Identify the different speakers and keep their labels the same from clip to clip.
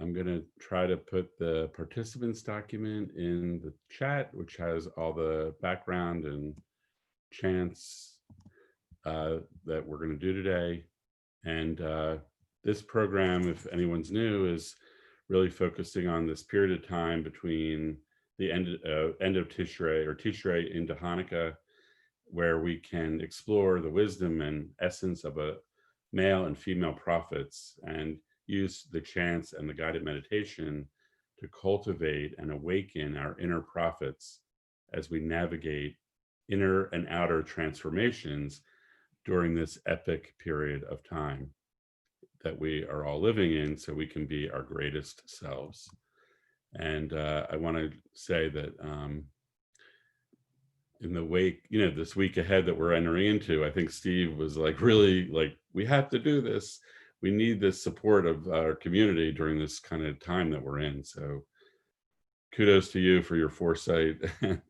Speaker 1: I'm going to try to put the participants document in the chat, which has all the background and chants that we're going to do today. And this program, if anyone's new, is really focusing on this period of time between the end of Tishrei or Tishrei into Hanukkah, where we can explore the wisdom and essence of a male and female prophets and use the chants and the guided meditation to cultivate and awaken our inner prophets as we navigate inner and outer transformations during this epic period of time that we are all living in, so we can be our greatest selves. And I want to say that in the wake, this week ahead that we're entering into, I think Steve was like, really like, we have to do this. We need the support of our community during this kind of time that we're in. So kudos to you for your foresight. And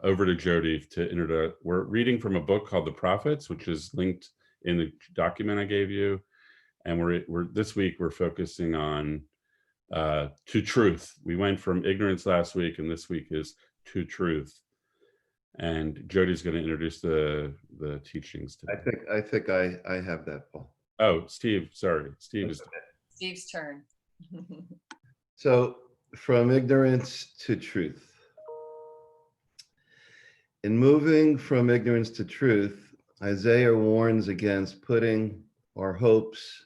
Speaker 1: over to Jody to introduce. We're reading from a book called The Prophets, which is linked in the document I gave you. And we're this week we're focusing on to truth. We went from ignorance last week, and this week is to truth. And Jody's going to introduce the teachings today.
Speaker 2: I think I have that, Paul.
Speaker 1: Oh, Steve, sorry. Steve is.
Speaker 3: Steve's turn.
Speaker 2: So, from ignorance to truth. In moving from ignorance to truth, Isaiah warns against putting our hopes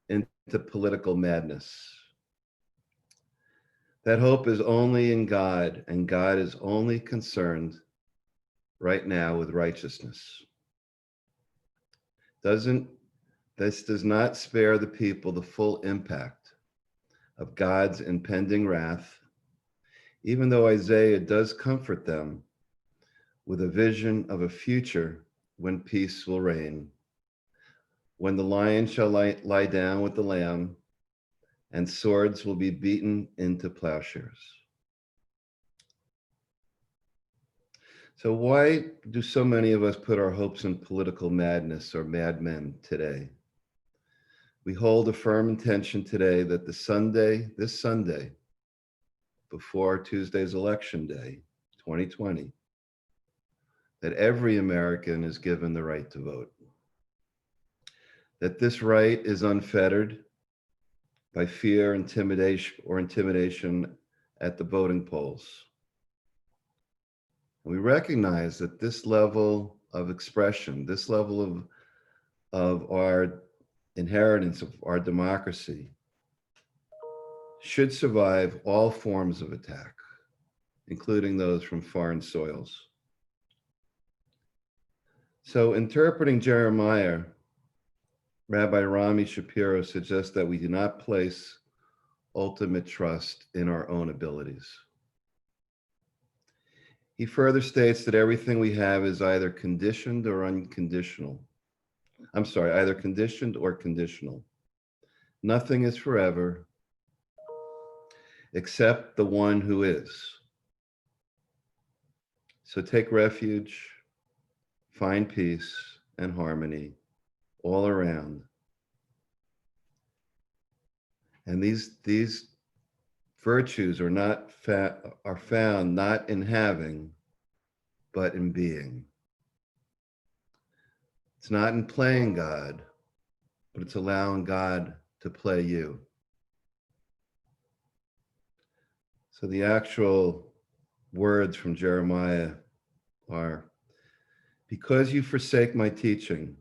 Speaker 2: into political madness. That hope is only in God, and God is only concerned right now with righteousness. This does not spare the people the full impact of God's impending wrath, even though Isaiah does comfort them with a vision of a future when peace will reign, when the lion shall lie down with the lamb, and swords will be beaten into plowshares. So why do so many of us put our hopes in political madness or madmen today? We hold a firm intention today that this Sunday, before Tuesday's election day, 2020, that every American is given the right to vote. That this right is unfettered by fear, intimidation at the voting polls. And we recognize that this level of expression, this level of our inheritance of our democracy should survive all forms of attack, including those from foreign soils. So interpreting Jeremiah, Rabbi Rami Shapiro suggests that we do not place ultimate trust in our own abilities. He further states that everything we have is either conditioned or unconditional. Either conditioned or conditional. Nothing is forever except the one who is. So take refuge, find peace and harmony all around. And these virtues are found not in having, but in being. It's not in playing God, but it's allowing God to play you. So the actual words from Jeremiah are, because you forsake my teaching,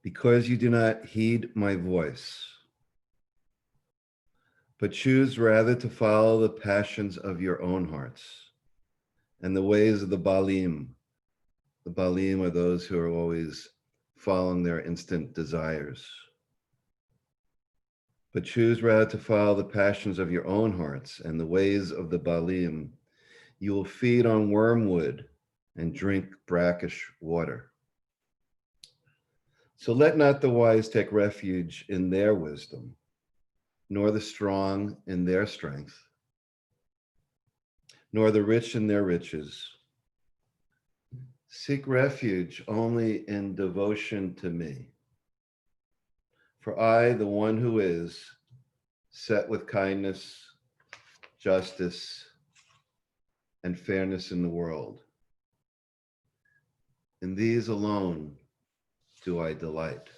Speaker 2: because you do not heed my voice, but choose rather to follow the passions of your own hearts and the ways of the Baalim. The Baalim are those who are always following their instant desires. But choose rather to follow the passions of your own hearts and the ways of the Baalim. You will feed on wormwood and drink brackish water. So let not the wise take refuge in their wisdom, nor the strong in their strength, nor the rich in their riches. Seek refuge only in devotion to me. For I, the one who is, set with kindness, justice, and fairness in the world. In these alone do I delight.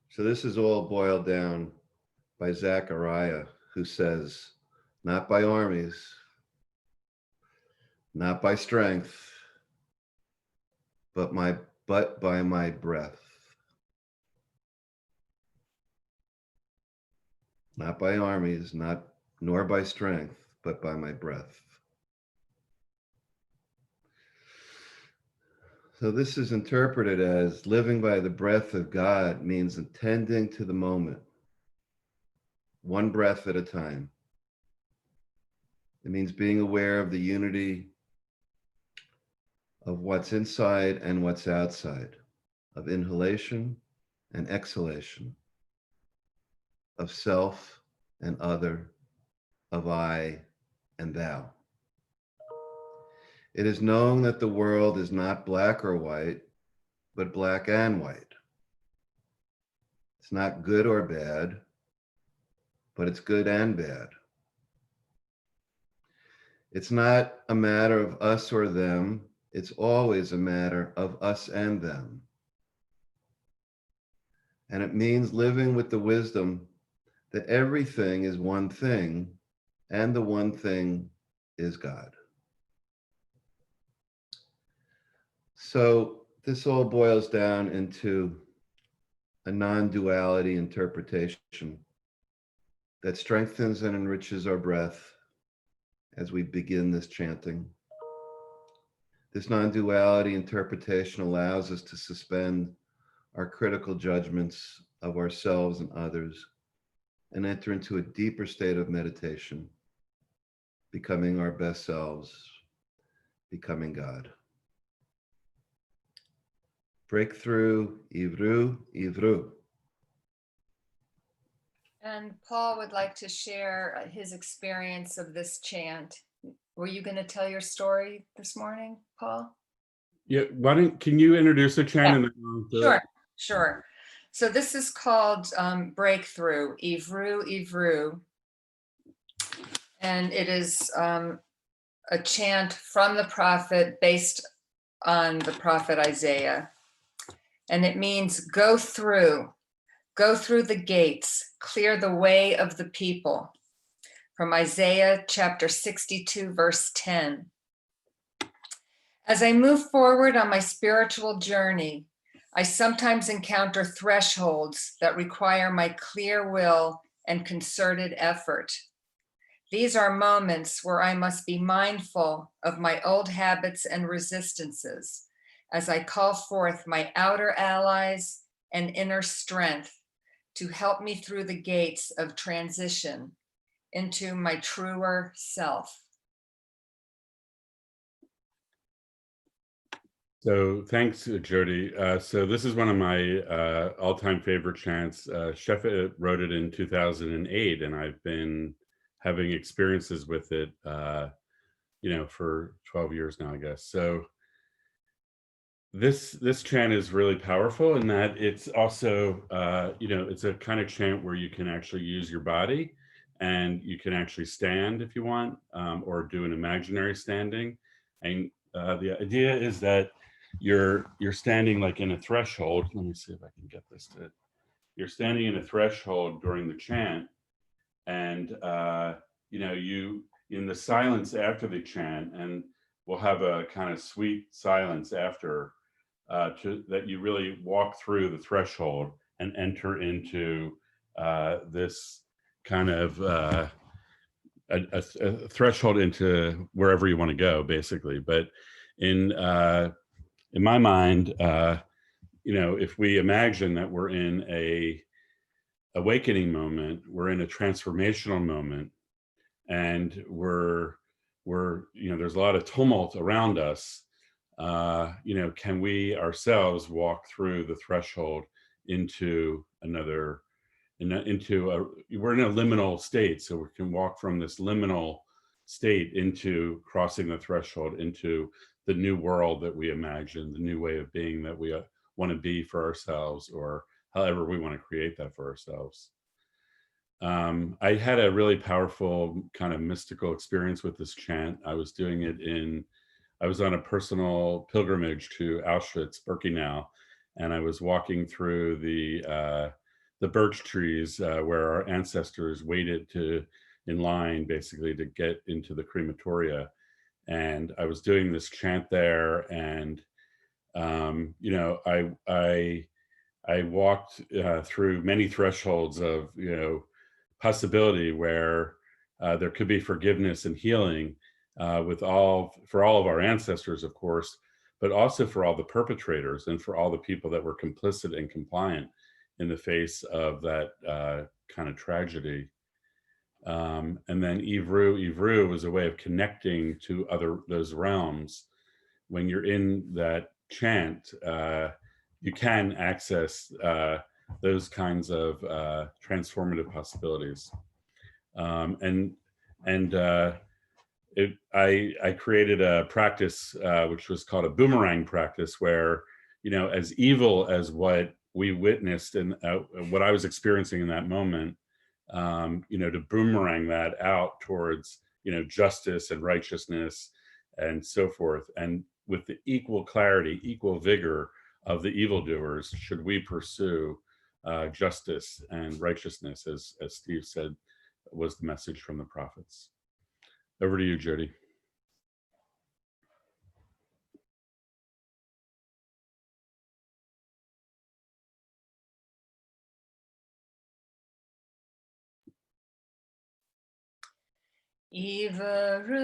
Speaker 2: So this is all boiled down by Zechariah, who says, not by armies, not by strength, but by my breath. Not by armies, nor by strength, but by my breath. So this is interpreted as living by the breath of God means attending to the moment, one breath at a time. It means being aware of the unity of what's inside and what's outside, of inhalation and exhalation, of self and other, of I and thou. It is knowing that the world is not black or white, but black and white. It's not good or bad, but it's good and bad. It's not a matter of us or them. It's always a matter of us and them. And it means living with the wisdom that everything is one thing, and the one thing is God. So this all boils down into a non-duality interpretation that strengthens and enriches our breath as we begin this chanting. This non-duality interpretation allows us to suspend our critical judgments of ourselves and others and enter into a deeper state of meditation, becoming our best selves, becoming God. Breakthrough, Ivru, Ivru.
Speaker 3: And Paul would like to share his experience of this chant. Were you going to tell your story this morning, Paul?
Speaker 1: Yeah, can you introduce the chant?
Speaker 3: Yeah.
Speaker 1: And
Speaker 3: Sure, sure. So this is called Breakthrough, Ivru, Ivru. And it is a chant from the prophet based on the prophet Isaiah. And it means go through the gates, clear the way of the people. From Isaiah chapter 62, verse 10. As I move forward on my spiritual journey, I sometimes encounter thresholds that require my clear will and concerted effort. These are moments where I must be mindful of my old habits and resistances as I call forth my outer allies and inner strength to help me through the gates of transition into my truer self.
Speaker 1: So thanks, Jody. So this is one of my all-time favorite chants. Shefa wrote it in 2008, and I've been having experiences with it, for 12 years now, I guess. So this chant is really powerful in that it's also, it's a kind of chant where you can actually use your body, and you can actually stand if you want, or do an imaginary standing. And the idea is that you're standing like in a threshold. Let me see if I can get this to. You're standing in a threshold during the chant, and you in the silence after the chant, and we'll have a kind of sweet silence after, that you really walk through the threshold and enter into this kind of a threshold into wherever you want to go, basically. But in my mind, if we imagine that we're in a awakening moment, we're in a transformational moment, and we're there's a lot of tumult around us. Can we ourselves walk through the threshold into another, we're in a liminal state, so we can walk from this liminal state into crossing the threshold into the new world that we imagine, the new way of being that we want to be for ourselves, or however we want to create that for ourselves. I had a really powerful kind of mystical experience with this chant. I was doing it I was on a personal pilgrimage to Auschwitz, Birkenau, and I was walking through the birch trees where our ancestors waited in line basically to get into the crematoria. And I was doing this chant there, and you know, I walked through many thresholds of, you know, possibility where there could be forgiveness and healing for all of our ancestors, of course, but also for all the perpetrators and for all the people that were complicit and compliant in the face of that kind of tragedy. And then Ivru was a way of connecting to those realms. When you're in that chant, you can access those kinds of transformative possibilities. I created a practice which was called a boomerang practice, where, you know, as evil as what we witnessed and what I was experiencing in that moment, you know, to boomerang that out towards, you know, justice and righteousness and so forth, and with the equal clarity, equal vigor of the evildoers, should we pursue justice and righteousness, as Steve said, was the message from the prophets. Over to you, Jody.
Speaker 3: Ivaru,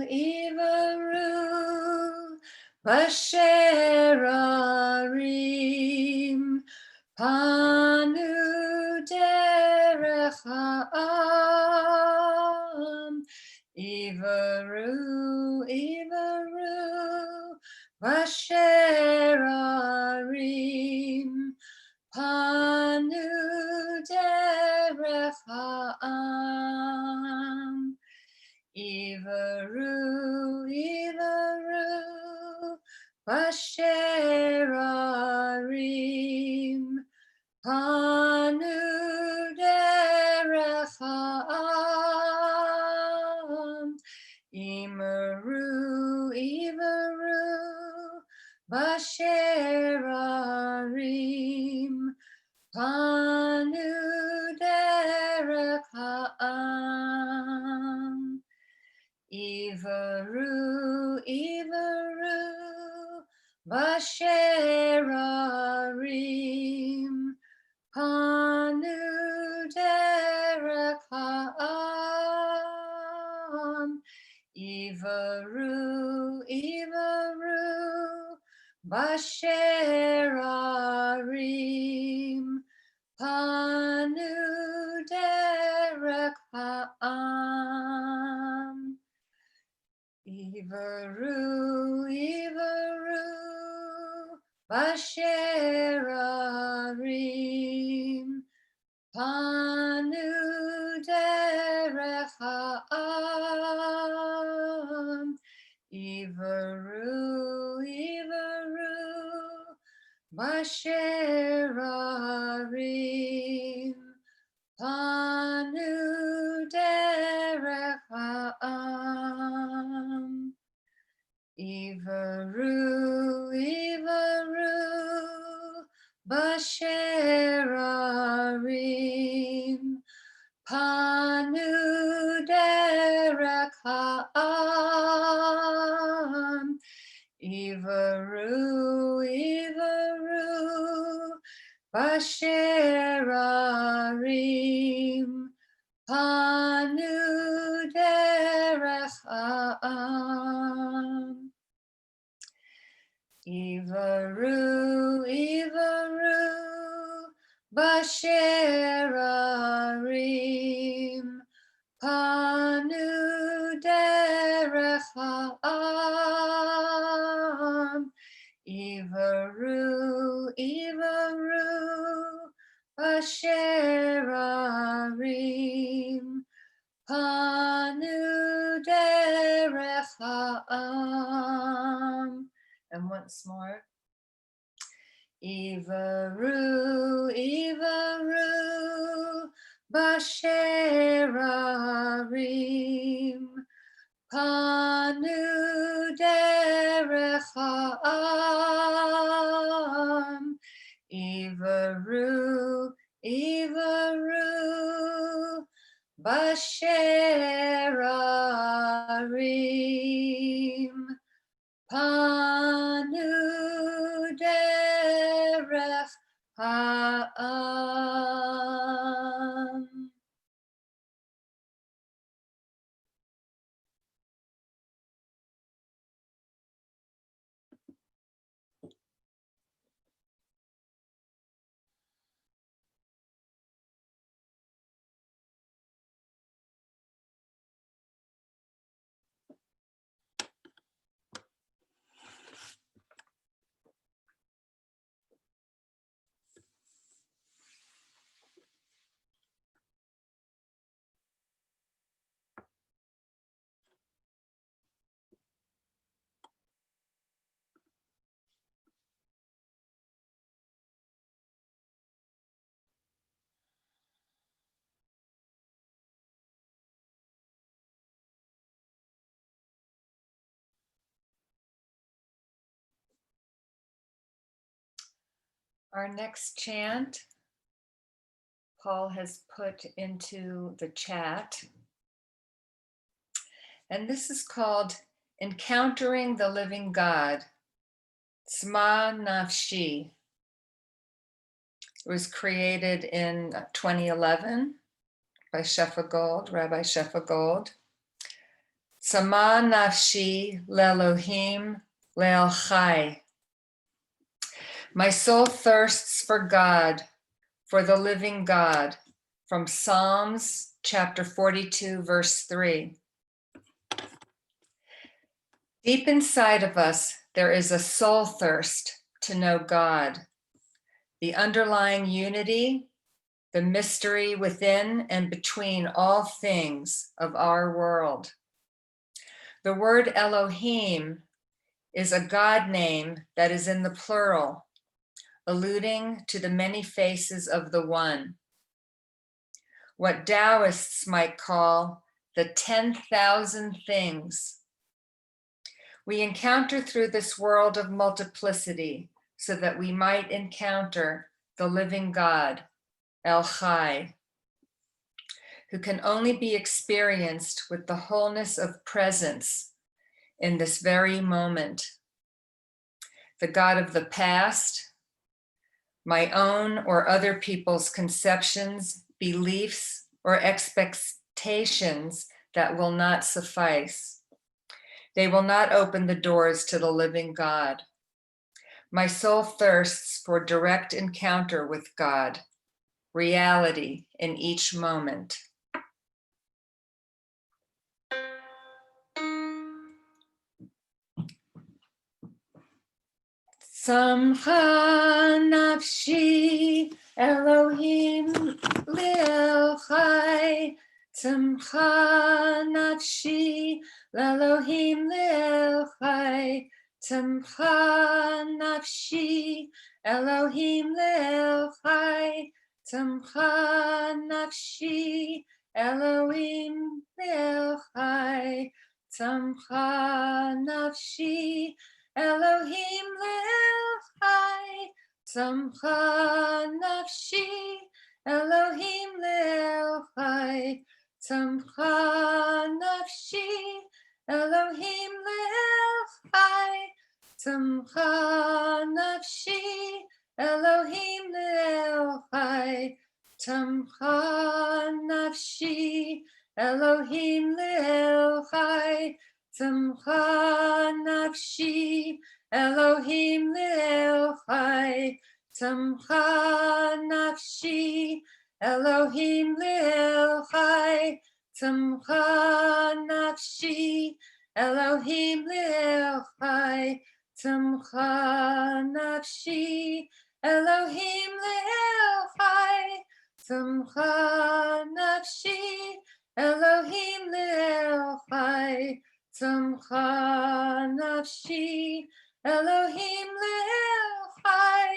Speaker 3: Ivaru, Basher Arim, Panu Derech Ha'am. Ivaru, Ivaru, Basher Arim, Panu Derech Ha'am. Ivaru, Ivaru, Basher Arim, Panu Derech Ha'am. Imaru, Ivaru, Basher Arim, Panu Derech Ha'am. Ivaru, Ivaru, Basher Arim, Panu Derech Ha'am. Ivaru, Ivaru, Basher Arim, Panu Derech Ha'am. Ivaru, Ivaru, Basher Arim, Panu Derech Ha'am. Ivaru, Ivaru, Basher Arim, Panu Derech Ha'am. Ivaru, Ivaru, Basher Arim, Panu Derech Ha'am. Ivaru, Ivaru, Basher Arim, Panu Derech Ha'am. Ivaru, Ivaru, Basher Arim, Panu Derech Ha'am. Ivaru, Ivaru, Basher Arim, Panu Derech Ha'am. And once more. Ivaru, Ivaru, Basher Arim, Panu Derech Ha'am, Ivaru, Ivaru, Basher Arim, Panu Derech Ha'am. Our next chant, Paul has put into the chat. And this is called Encountering the Living God, Tzma Nafshi. It was created in 2011 by Shefa Gold, Rabbi Shefa Gold. Tzma Nafshi Le'Elohim Le'el Chai. My soul thirsts for God, for the living God, from Psalms chapter 42, verse 3. Deep inside of us, there is a soul thirst to know God, the underlying unity, the mystery within and between all things of our world. The word Elohim is a God name that is in the plural, alluding to the many faces of the One. What Taoists might call the 10,000 things. We encounter through this world of multiplicity so that we might encounter the living God, El Chai, who can only be experienced with the wholeness of presence in this very moment. The God of the past, my own or other people's conceptions, beliefs, or expectations that will not suffice. They will not open the doors to the living God. My soul thirsts for direct encounter with God, reality in each moment. Samcha nafshi Elohim le'el chai. Samcha nafshi Elohim le'el chai. Samcha nafshi Elohim le'el chai. Samcha nafshi Elohim le'el chai. Samcha nafshi Elohim le'el chai, tzamcha nafshi. Elohim le'el chai, tzamcha nafshi. Elohim le'el chai, tzamcha nafshi. Elohim le'el chai, tzamcha nafshi. Elohim le'el chai. Tzamcha nafshi, Elohim le'el chai. Tzamcha nafshi, Elohim le'el chai. Tzamcha nafshi, Elohim le'el chai. Tzamcha nafshi, Elohim le'el chai. Tzamcha nafshi, Elohim le'el chai. Tzamcha nafshi, Elohim le'el chai.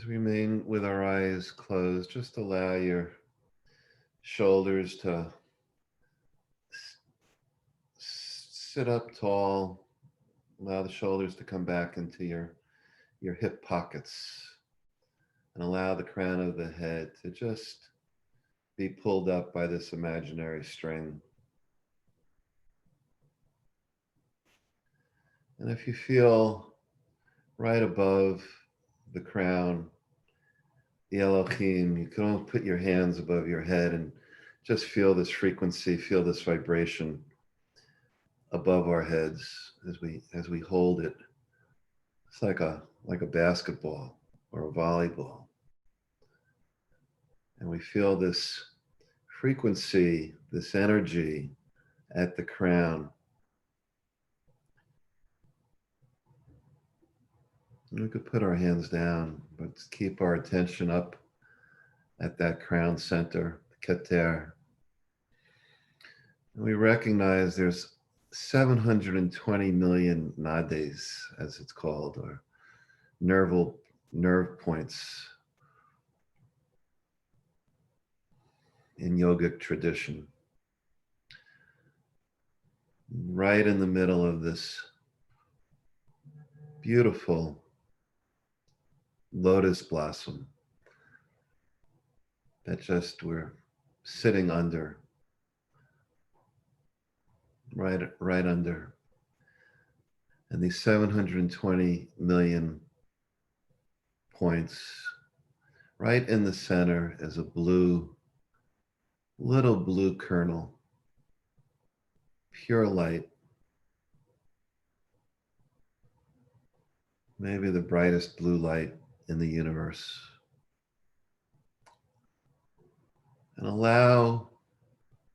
Speaker 2: As we remain with our eyes closed, just allow your shoulders to sit up tall. Allow the shoulders to come back into your hip pockets, and allow the crown of the head to just be pulled up by this imaginary string. And if you feel right above the crown, the Elohim, you can almost put your hands above your head and just feel this frequency, feel this vibration above our heads as we hold it. It's like a basketball or a volleyball. And we feel this frequency, this energy at the crown. And we could put our hands down, but keep our attention up at that crown center, the Keter. And we recognize there's 720 million nadis, as it's called, or nerve points in yogic tradition. Right in the middle of this beautiful lotus blossom that just we're sitting under, right under. And these 720 million points, right in the center is a little blue kernel, pure light, maybe the brightest blue light in the universe. And allow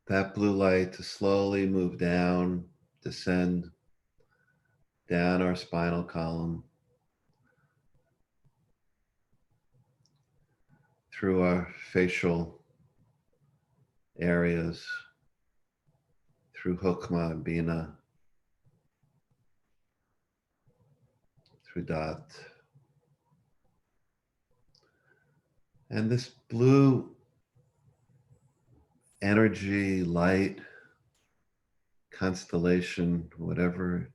Speaker 2: that blue light to slowly move down, descend down our spinal column, through our facial areas, through Hokmah and Bina, through Dat. And this blue energy, light, constellation, whatever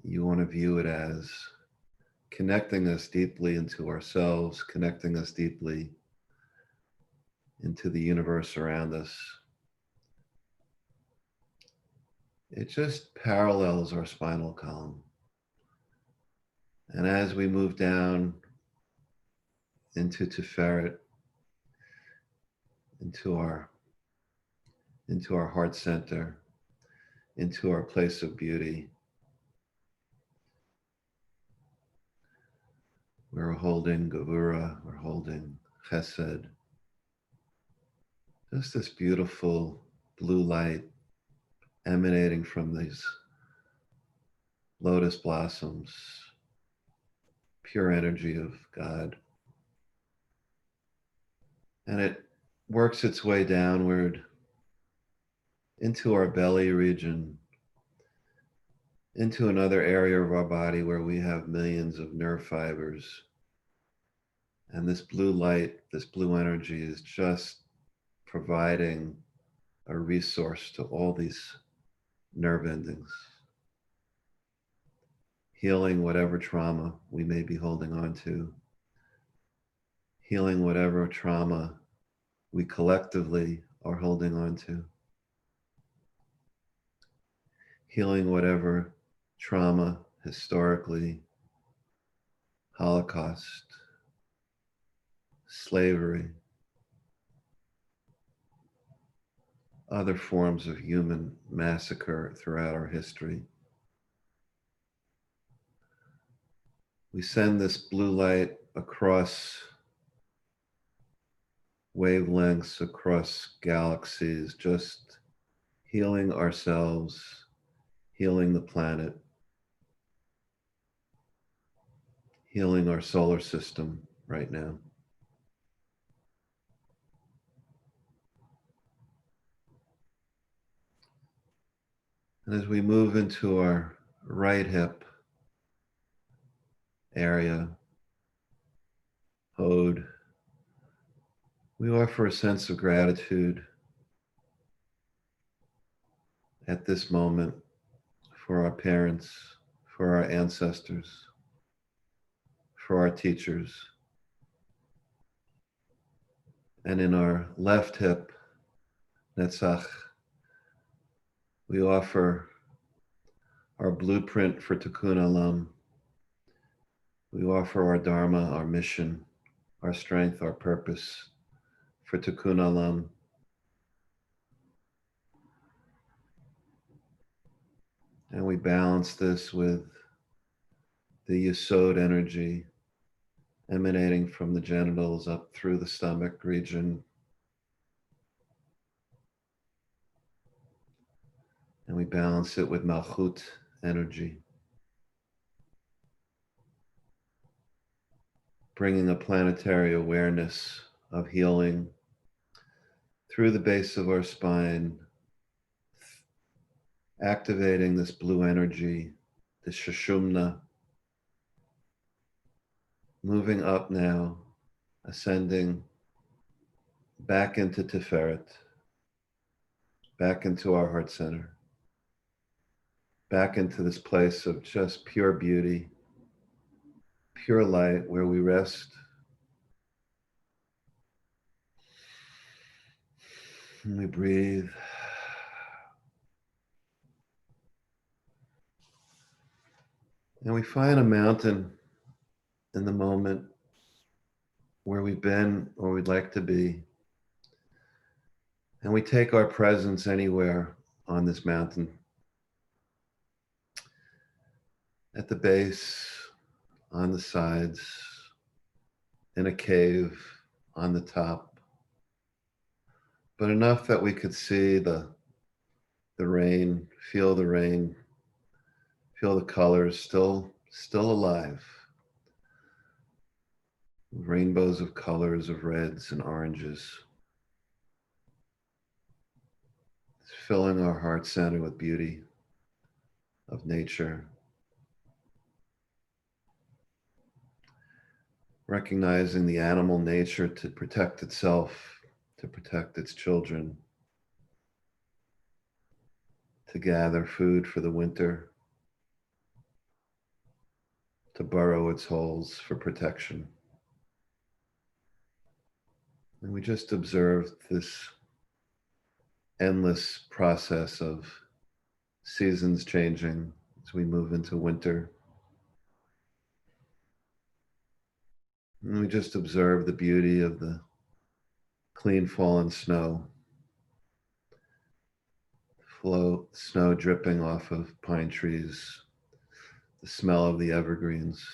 Speaker 2: you want to view it as, connecting us deeply into ourselves, connecting us deeply into the universe around us. It just parallels our spinal column. And as we move down into Tiferet, into our heart center, into our place of beauty, we're holding Gevura, we're holding Chesed, just this beautiful blue light emanating from these lotus blossoms, pure energy of God. And it works its way downward into our belly region, into another area of our body where we have millions of nerve fibers. And this blue light, this blue energy is just providing a resource to all these nerve endings, healing whatever trauma we may be holding on to, healing whatever trauma we collectively are holding on to, healing whatever trauma historically, Holocaust, slavery, other forms of human massacre throughout our history. We send this blue light across wavelengths, across galaxies, just healing ourselves, healing the planet, healing our solar system right now. And as we move into our right hip area, Hod. We offer a sense of gratitude at this moment for our parents, for our ancestors, for our teachers. And in our left hip, Netzach, we offer our blueprint for Tikkun Olam. We offer our Dharma, our mission, our strength, our purpose for Tikkun Olam. And we balance this with the Yesod energy emanating from the genitals up through the stomach region. And we balance it with Malchut energy, bringing a planetary awareness of healing through the base of our spine, activating this blue energy, this Shashumna, moving up now, ascending back into Tiferet, back into our heart center, back into this place of just pure beauty, pure light where we rest. And we breathe. And we find a mountain in the moment where we've been or we'd like to be. And we take our presence anywhere on this mountain. At the base, on the sides, in a cave, on the top. But enough that we could see the rain, feel the colors still alive. Rainbows of colors of reds and oranges. Filling our heart center with beauty of nature. Recognizing the animal nature to protect itself, to protect its children, to gather food for the winter, to burrow its holes for protection. And we just observed this endless process of seasons changing as we move into winter. And we just observe the beauty of the clean fallen snow, snow dripping off of pine trees, the smell of the evergreens.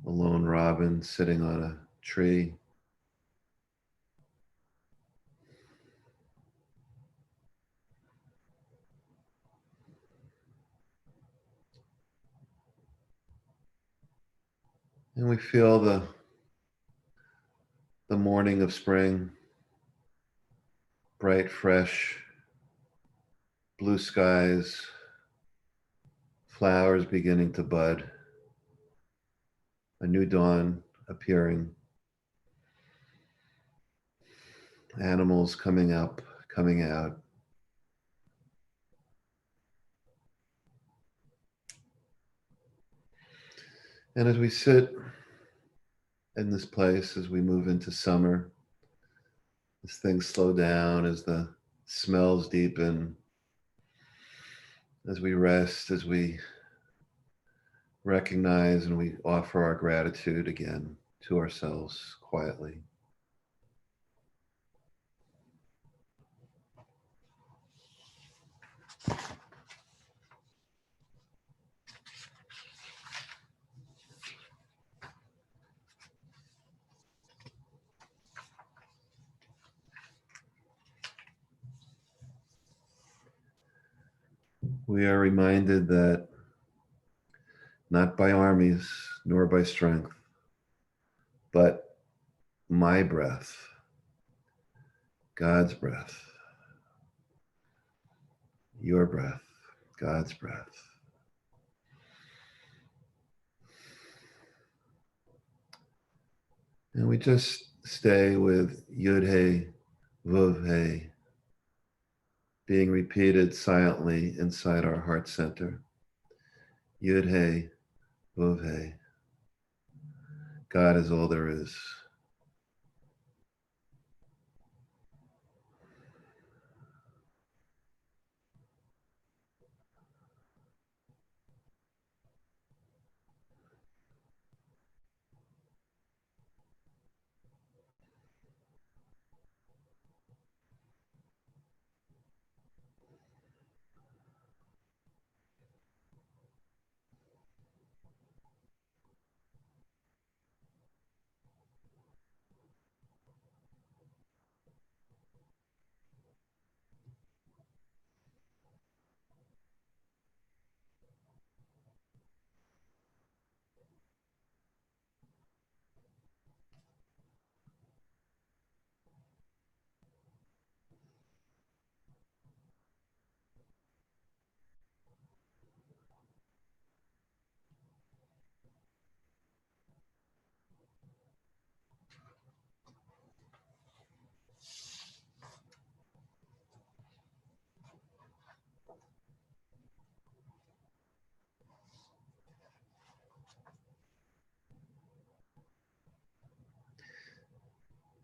Speaker 2: A lone robin sitting on a tree. And we feel the morning of spring, bright, fresh, blue skies, flowers beginning to bud, a new dawn appearing, animals coming up, coming out. And as we sit in this place, as we move into summer, as things slow down, as the smells deepen, as we rest, as we recognize and we offer our gratitude again to ourselves quietly. We are reminded that not by armies nor by strength, but my breath, God's breath, your breath, God's breath, And we just stay with Yud Hey, Vav Hey, being repeated silently inside our heart center. Yud Hey, Vav Hey. God is all there is.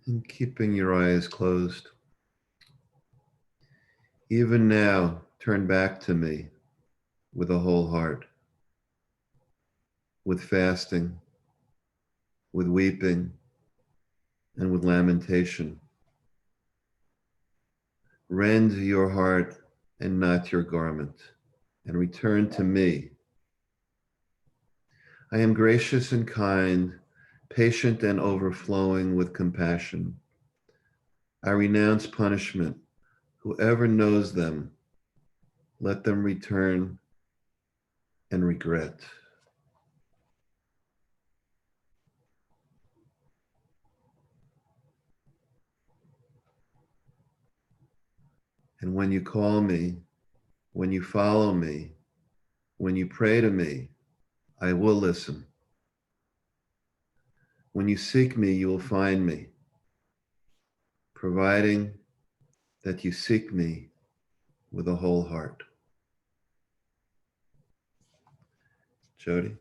Speaker 2: And keeping your eyes closed. Even now, turn back to me with a whole heart, with fasting, with weeping, and with lamentation. Rend your heart and not your garment, and return to me. I am gracious and kind, patient and overflowing with compassion. I renounce punishment. Whoever knows them, let them return and regret. And when you call me, when you follow me, when you pray to me, I will listen. When you seek me, you will find me, providing that you seek me with a whole heart. Jody?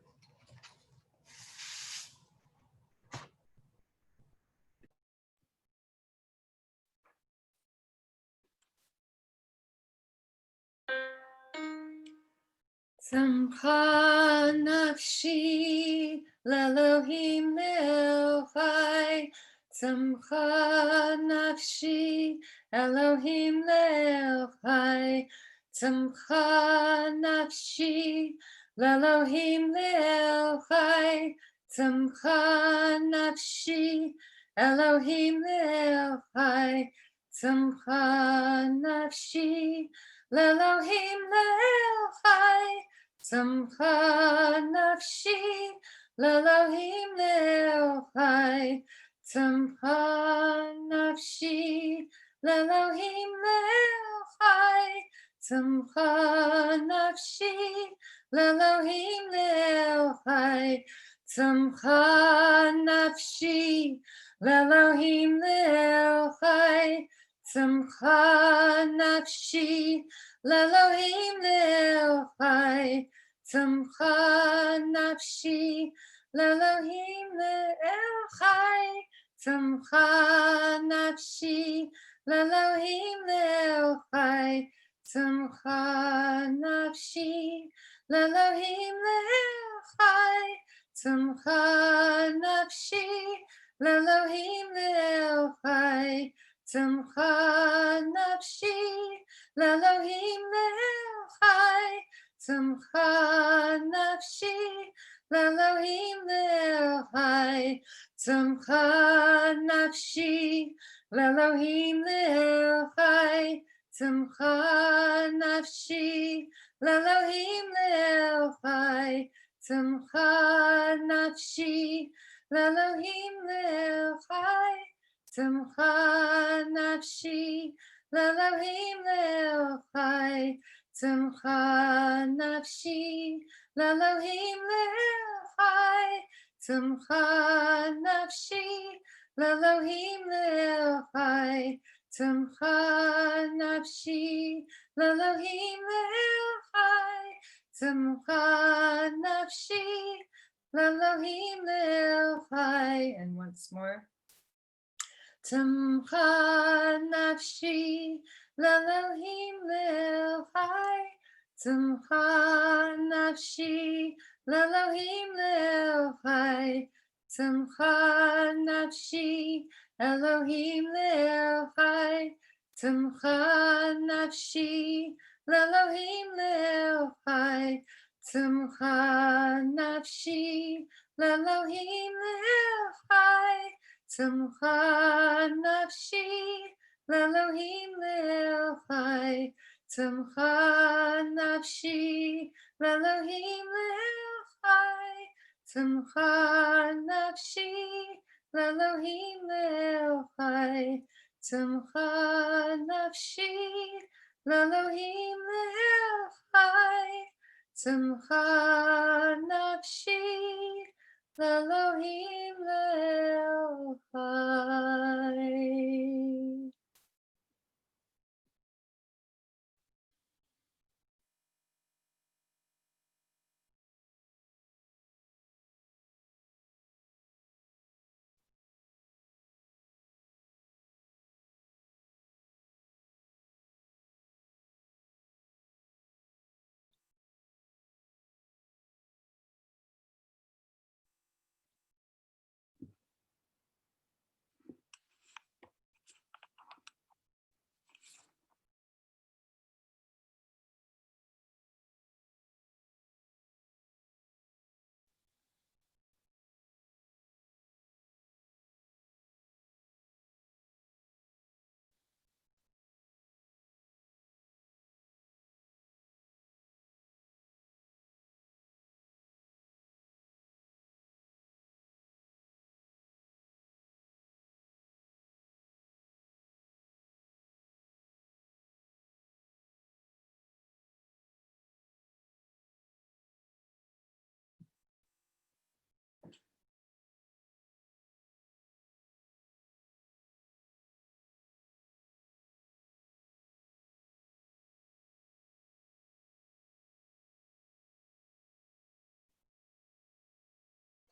Speaker 3: Samcha nafshi l'Elohim le'elchai. Samcha nafshi Elohim le'elchai. Samcha nafshi l'Elohim le'elchai. Samcha nafshi Elohim le'elchai. Samcha nafshi l'Elohim le'elchai. Samcha nafshi l'Elohim le'elchai. Samcha nafshi l'Elohim le'elchai. Samcha nafshi l'Elohim le'elchai. Samcha nafshi l'Elohim le'elchai. Samcha nafshi l'Elohim le'elchai. Samcha nafshi l'Elohim le'elchai. Samcha nafshi l'Elohim le'elchai. Samcha nafshi l'Elohim le'elchai. Samcha nafshi l'Elohim le'elchai. Samcha nafshi l'Elohim le'elchai. Samcha nafshi l'Elohim le'elchai. Samcha nafshi l'Elohim le'elchai. Samcha nafshi l'Elohim le'elchai. Samcha nafshi l'Elohim le'elchai. Samcha nafshi l'Elohim le'elchai. Samcha nafshi l'Elohim le'elchai. Tumcha nafshi l'Elohim le'elchai. Tumcha nafshi l'Elohim le'elchai. Tumcha nafshi l'Elohim le'elchai. And once more. Tumcha nafshi l'Elohim le'elchai. Tumcha nafshi l'Elohim le'elchai. Tumcha nafshi Elohim le'elchai. Tumcha nafshi l'Elohim le'elchai. Tumcha nafshi l'Elohim le'elchai. Tumcha nafshi l'Elohim le'elchai. Tumcha nafshi l'Elohim le'elchai. Tumcha nafshi l'Elohim le'elchai. Tumcha nafshi l'Elohim le'elchai. Tumcha nafshi l'Elohim le'elchai.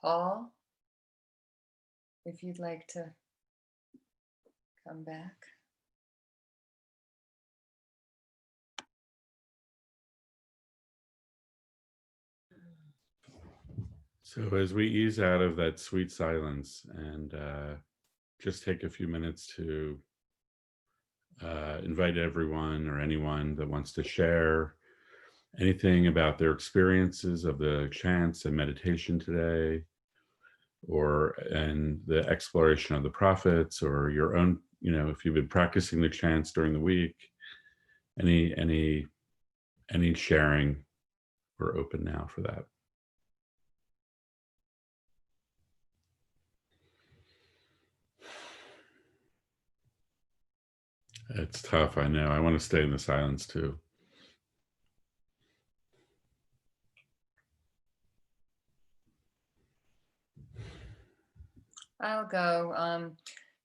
Speaker 3: Paul, if you'd like to come back.
Speaker 1: So as we ease out of that sweet silence and just take a few minutes to invite everyone or anyone that wants to share anything about their experiences of the chants and meditation today, or and the exploration of the prophets, or your own, if you've been practicing the chants during the week, any sharing, we're open now for that. It's tough, I know. I want to stay in the silence too.
Speaker 3: I'll go.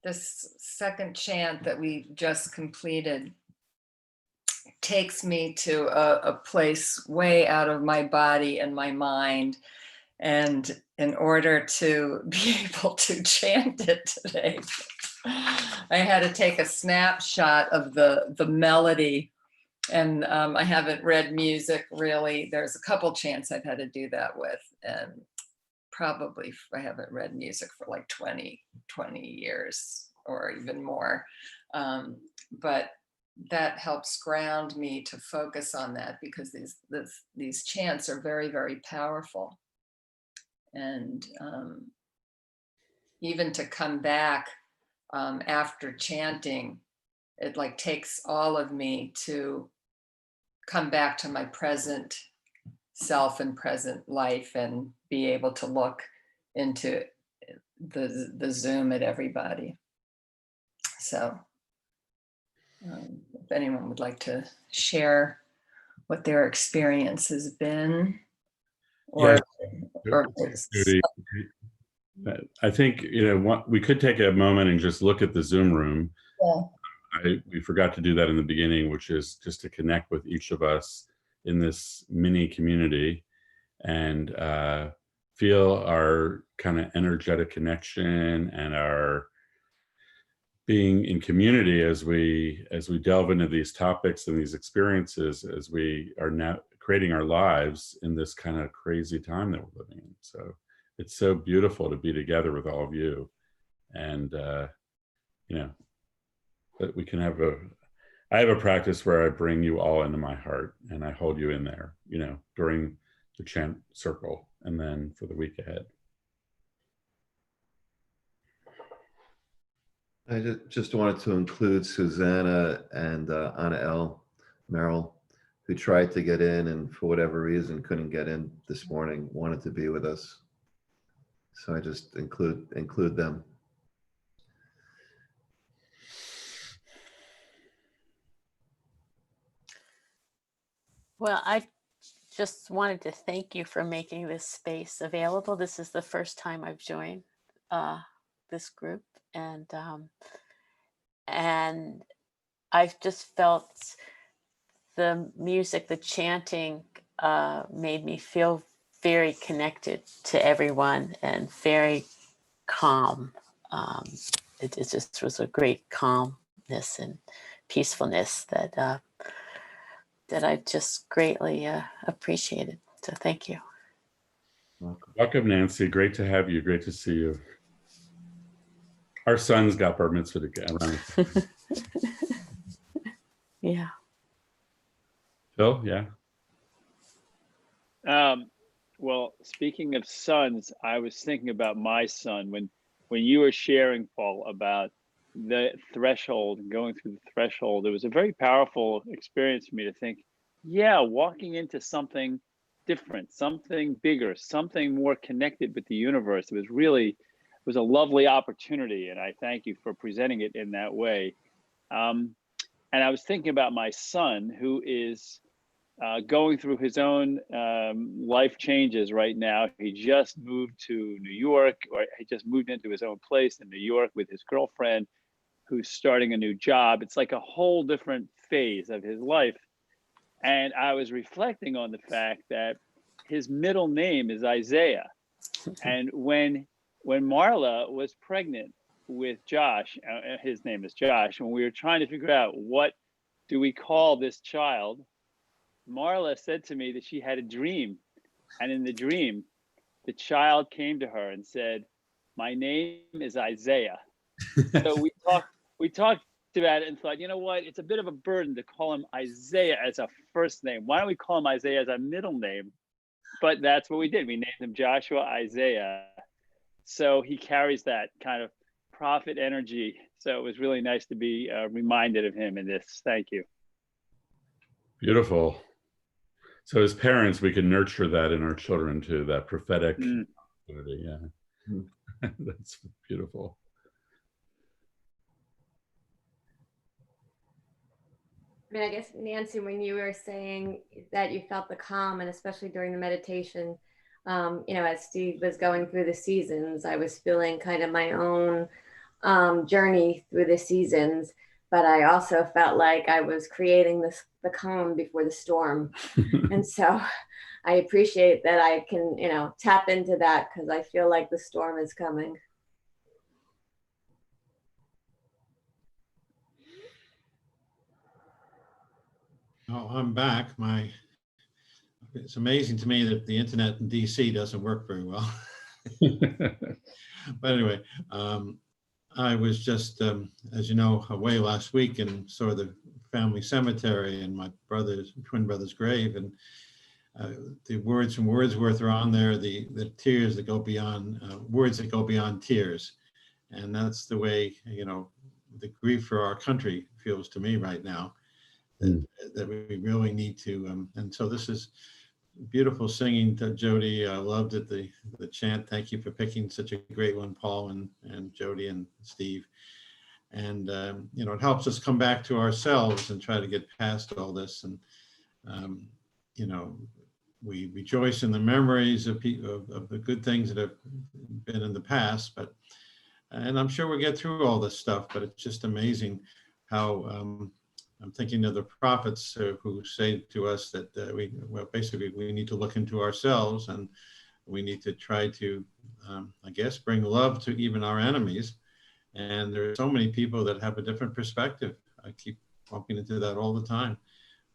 Speaker 3: This second chant that we just completed takes me to a place way out of my body and my mind. And in order to be able to chant it today, I had to take a snapshot of the melody. And I haven't read music really. There's a couple chants I've had to do that with. And probably I haven't read music for like 20 years or even more. But that helps ground me to focus on that, because these chants are very, very powerful. And even to come back after chanting, it like takes all of me to come back to my present self and present life and be able to look into the Zoom at everybody. So if anyone would like to share what their experience has been, or,
Speaker 1: Yeah,
Speaker 3: or
Speaker 1: I think, we could take a moment and just look at the Zoom room.
Speaker 3: Yeah.
Speaker 1: We forgot to do that in the beginning, which is just to connect with each of us in this mini community and feel our kind of energetic connection and our being in community as we delve into these topics and these experiences as we are now creating our lives in this kind of crazy time that we're living in. So it's so beautiful to be together with all of you, and that we can have I have a practice where I bring you all into my heart and I hold you in there, during the chant circle and then for the week ahead.
Speaker 2: I just wanted to include Susanna and Anna L. Merrill, who tried to get in and for whatever reason couldn't get in this morning, wanted to be with us. So I just include them.
Speaker 4: Well, I just wanted to thank you for making this space available. This is the first time I've joined this group, and I've just felt the music, the chanting, made me feel very connected to everyone and very calm. It just was a great calmness and peacefulness that I just greatly appreciated. So thank you.
Speaker 1: Welcome, Nancy. Great to have you. Great to see you. Our son's got bar mitzvah to get around.
Speaker 4: Yeah.
Speaker 1: Phil, yeah.
Speaker 5: Well, speaking of sons, I was thinking about my son when you were sharing, Paul, about the threshold and going through the threshold. It was a very powerful experience for me to think, yeah, walking into something different, something bigger, something more connected with the universe. It was a lovely opportunity, and I thank you for presenting it in that way. And I was thinking about my son, who is going through his own life changes right now. He just moved to New York, or he just moved into his own place in New York with his girlfriend, who's starting a new job. It's like a whole different phase of his life. And I was reflecting on the fact that his middle name is Isaiah. And when Marla was pregnant with Josh, his name is Josh, when we were trying to figure out what do we call this child, Marla said to me that she had a dream. And in the dream, the child came to her and said, "My name is Isaiah." So we talked about it and thought, you know what? It's a bit of a burden to call him Isaiah as a first name. Why don't we call him Isaiah as a middle name? But that's what we did. We named him Joshua Isaiah. So he carries that kind of prophet energy. So it was really nice to be reminded of him in this. Thank you.
Speaker 1: Beautiful. So as parents, we can nurture that in our children too, that prophetic opportunity. Yeah. That's beautiful.
Speaker 6: I mean, I guess, Nancy, when you were saying that you felt the calm, and especially during the meditation, as Steve was going through the seasons, I was feeling kind of my own journey through the seasons, but I also felt like I was creating the calm before the storm. And so I appreciate that I can, tap into that, because I feel like the storm is coming.
Speaker 7: Oh, I'm back. It's amazing to me that the internet in DC doesn't work very well. But anyway, I was just, as you know, away last week and saw the family cemetery and my twin brother's grave, and the words from Wordsworth are on there, the tears that go beyond, words that go beyond tears. And that's the way, the grief for our country feels to me right now. That we really need to, and so this is beautiful singing to Jody. I loved it, the chant. Thank you for picking such a great one, Paul and Jody and Steve. And it helps us come back to ourselves and try to get past all this. And we rejoice in the memories of people of the good things that have been in the past. But and I'm sure we'll get through all this stuff. But it's just amazing how I'm thinking of the prophets who say to us that basically we need to look into ourselves, and we need to try to, I guess, bring love to even our enemies. And there are so many people that have a different perspective. I keep bumping into that all the time.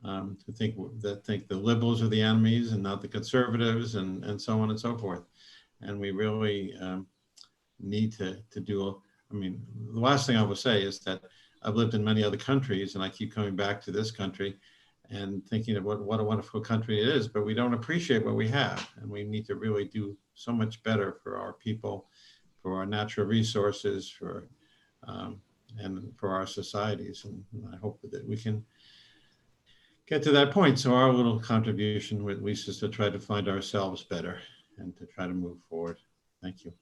Speaker 7: To think the liberals are the enemies and not the conservatives, and so on and so forth. And we really need to do. I mean, the last thing I will say is that I've lived in many other countries, and I keep coming back to this country and thinking of what a wonderful country it is, but we don't appreciate what we have, and we need to really do so much better for our people, for our natural resources, for and for our societies. And I hope that we can get to that point. So our little contribution with Lisa is to try to find ourselves better and to try to move forward. Thank you.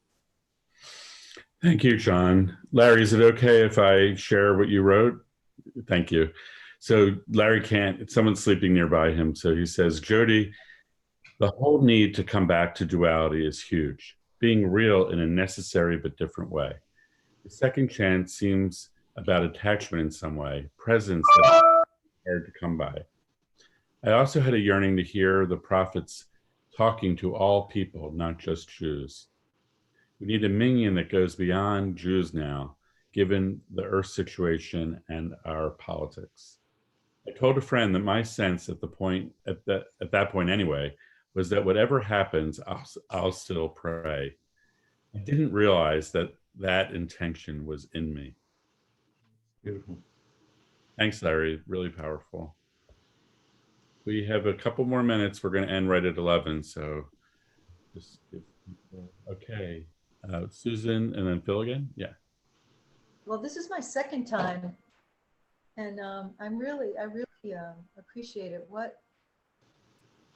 Speaker 1: Thank you, John. Larry, is it okay if I share what you wrote? Thank you. So Larry can't, someone's sleeping nearby him. So he says, Jody, the whole need to come back to duality is huge, being real in a necessary but different way. The second chant seems about attachment in some way, presence that's hard to come by. I also had a yearning to hear the prophets talking to all people, not just Jews. We need a minyan that goes beyond Jews now, given the earth situation and our politics. I told a friend that my sense at that point anyway, was that whatever happens, I'll still pray. I didn't realize that that intention was in me.
Speaker 7: Beautiful.
Speaker 1: Thanks, Larry. Really powerful. We have a couple more minutes. We're going to end right at 11. So just give people, okay. Susan and then Phil again. Yeah.
Speaker 8: Well, this is my second time, and I really appreciate it.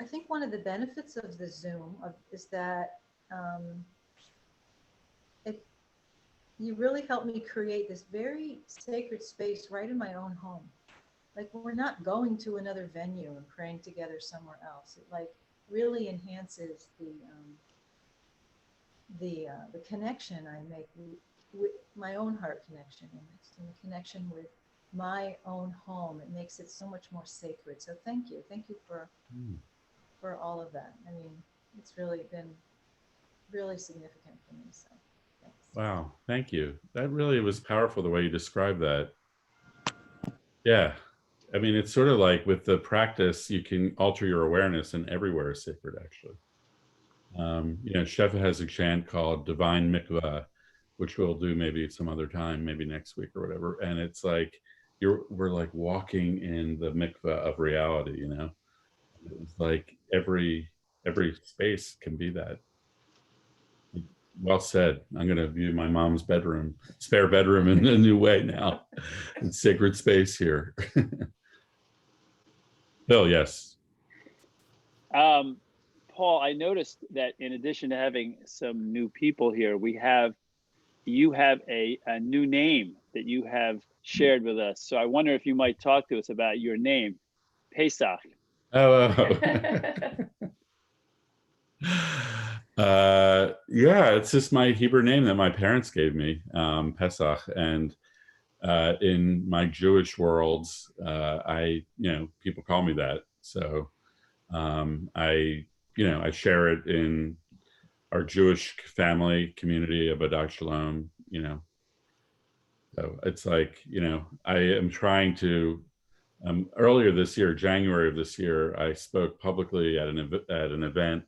Speaker 8: I think one of the benefits of the Zoom is that you really helped me create this very sacred space right in my own home. Like, we're not going to another venue and praying together somewhere else. It like really enhances the connection I make with my own heart connection, and the connection with my own home. It makes it so much more sacred. So thank you for all of that. I mean, it's really been really significant for me. So thanks.
Speaker 1: Wow, thank you. That really was powerful the way you described that. Yeah, I mean, it's sort of like with the practice, you can alter your awareness, and everywhere is sacred, actually. You know, Shefa has a chant called Divine Mikvah, which we'll do maybe some other time, maybe next week or whatever. And it's like, we're like walking in the mikvah of reality, you know? It's like every space can be that. Well said. I'm going to view my mom's bedroom, spare bedroom, in a new way now. It's sacred space here. Bill, yes.
Speaker 5: Paul, I noticed that in addition to having some new people here, you have a new name that you have shared with us. So I wonder if you might talk to us about your name, Pesach.
Speaker 1: Yeah, it's just my Hebrew name that my parents gave me, Pesach. And in my Jewish worlds, people call me that. So I share it in our Jewish family community of Adat Shalom, So it's like, I am trying to, earlier this year, January of this year, I spoke publicly at an event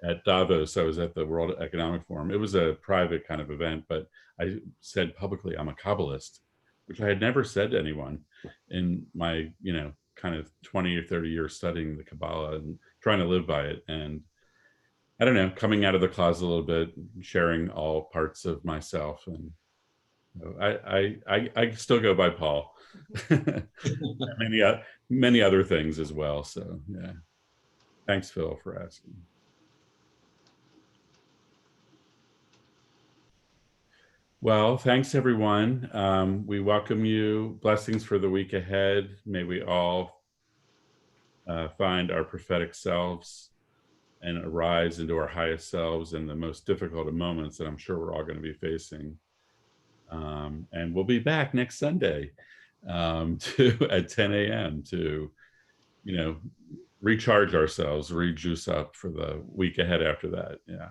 Speaker 1: at Davos. I was at the World Economic Forum. It was a private kind of event, but I said publicly, I'm a Kabbalist, which I had never said to anyone in my, kind of 20 or 30 years studying the Kabbalah and trying to live by it. And I don't know, coming out of the closet a little bit, sharing all parts of myself. And I still go by Paul. many other things as well. So yeah. Thanks, Phil, for asking. Well, thanks, everyone. We welcome you. Blessings for the week ahead. May we all find our prophetic selves. and arise into our highest selves in the most difficult of moments that I'm sure we're all going to be facing. And we'll be back next Sunday at 10 a.m. to, recharge ourselves, rejuice up for the week ahead after that. Yeah.